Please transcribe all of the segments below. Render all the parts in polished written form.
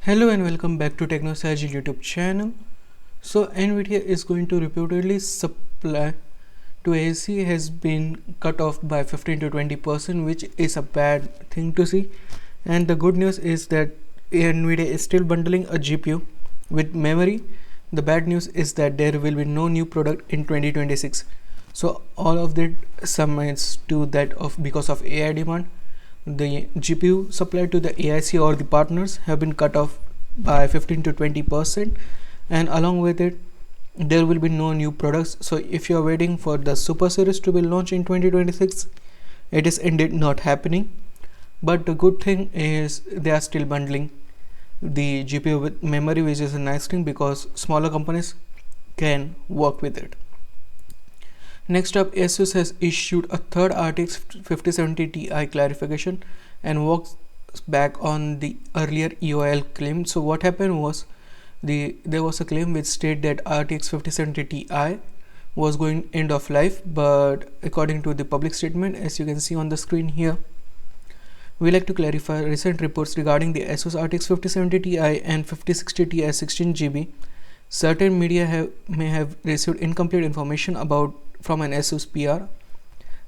Hello and welcome back to TechnoSagil YouTube channel. So NVIDIA is going to reportedly supply to AC has been cut off by 15 to 20%, which is a bad thing to see. And the good news is that NVIDIA is still bundling a GPU with memory. The bad news is that there will be no new product in 2026. So all of that summates to that of because of AI demand. The GPU supply to the AIC or the partners have been cut off by 15 to 20%, and along with it there will be no new products. So if you are waiting for the Super Series to be launched in 2026, it is indeed not happening. But the good thing is they are still bundling the GPU with memory, which is a nice thing because smaller companies can work with it. Next up, ASUS has issued a third RTX 5070 Ti clarification and walks back on the earlier EOL claim. So what happened was there was a claim which stated that RTX 5070 Ti was going end of life, but according to the public statement, as you can see on the screen here, we like to clarify recent reports regarding the ASUS RTX 5070 Ti and 5060 Ti 16GB. Certain media may have received incomplete information from an ASUS PR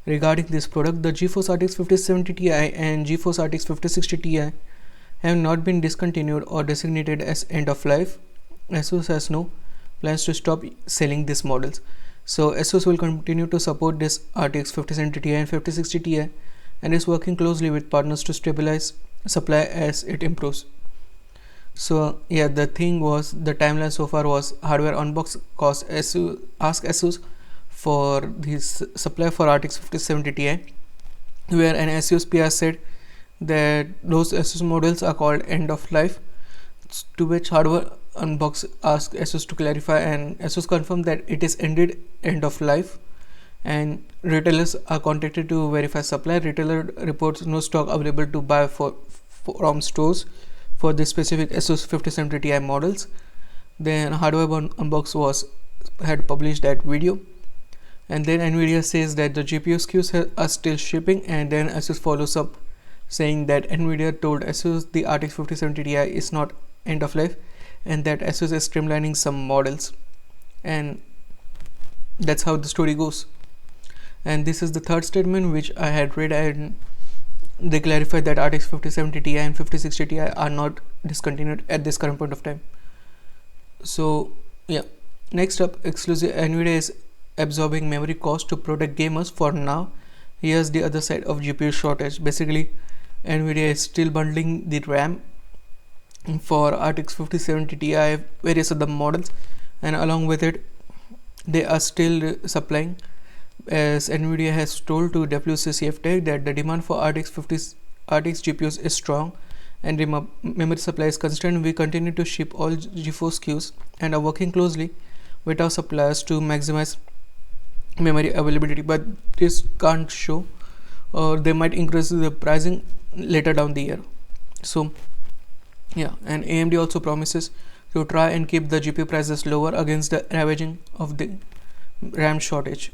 regarding this product. The GeForce RTX 5070 Ti and GeForce RTX 5060 Ti have not been discontinued or designated as end of life. ASUS has no plans to stop selling these models. So ASUS will continue to support this RTX 5070 Ti and 5060 Ti and is working closely with partners to stabilize supply as it improves. So yeah, the thing was, the timeline so far was hardware unbox asked ASUS for this supply for RTX 5070 Ti, where an ASUS PR said that those ASUS models are called end of life, to which hardware unbox asked ASUS to clarify, and ASUS confirmed that it is indeed end of life, and retailers are contacted to verify supply. Retailer reports no stock available to buy from stores for the specific ASUS 5070 Ti models. Then hardware unbox had published that video, and then NVIDIA says that the GPU SKUs are still shipping, and then ASUS follows up saying that NVIDIA told ASUS the RTX 5070 Ti is not end of life and that ASUS is streamlining some models, and that's how the story goes. And this is the third statement which I had read, and they clarified that RTX 5070 Ti and 5060 Ti are not discontinued at this current point of time. So yeah, next up, exclusive NVIDIA is absorbing memory cost to protect gamers for now. Here's the other side of GPU shortage. Basically, NVIDIA is still bundling the RAM for RTX 5070 Ti, various other models, and along with it they are still supplying, as NVIDIA has told to WCCF Tech that the demand for RTX GPUs is strong and memory supply is constrained. We continue to ship all GeForce SKUs and are working closely with our suppliers to maximize memory availability, but this can't show, or they might increase the pricing later down the year. So yeah, and AMD also promises to try and keep the GPU prices lower against the ravaging of the RAM shortage.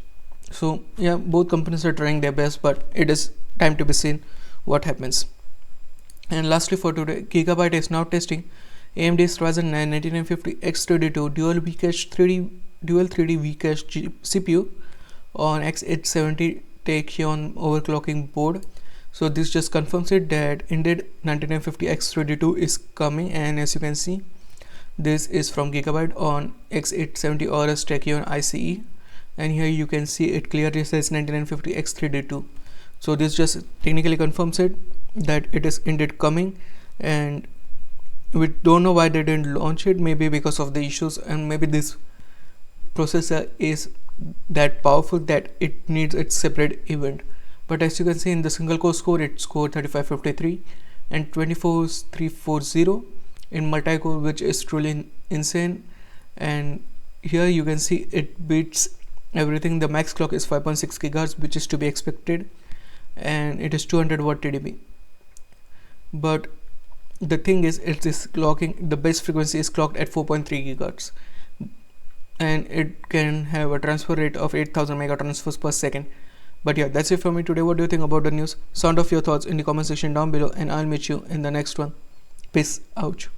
So yeah, both companies are trying their best, but it is time to be seen what happens. And lastly for today, Gigabyte is now testing AMD's Ryzen 9 9950 X32 dual 3D V-cache CPU on X870 Tachyon overclocking board. So this just confirms it that indeed 9950 X32 is coming, and as you can see, this is from Gigabyte on X870 ORS Tachyon ICE, and here you can see it clearly says 9950 X32. So this just technically confirms it that it is indeed coming, and we don't know why they didn't launch it. Maybe because of the issues, and maybe this processor is that powerful that it needs its separate event. But as you can see in the single core score, it scored 3553 and 24340 in multi-core, which is truly insane. And here you can see it beats everything. The max clock is 5.6 GHz, which is to be expected, and it is 200 watt TDP. But the thing is, it is clocking, the base frequency is clocked at 4.3 GHz, and it can have a transfer rate of 8000 mega transfers per second. But yeah, that's it for me today. What do you think about the news? Sound off your thoughts in the comment section down below, and I'll meet you in the next one. Peace out.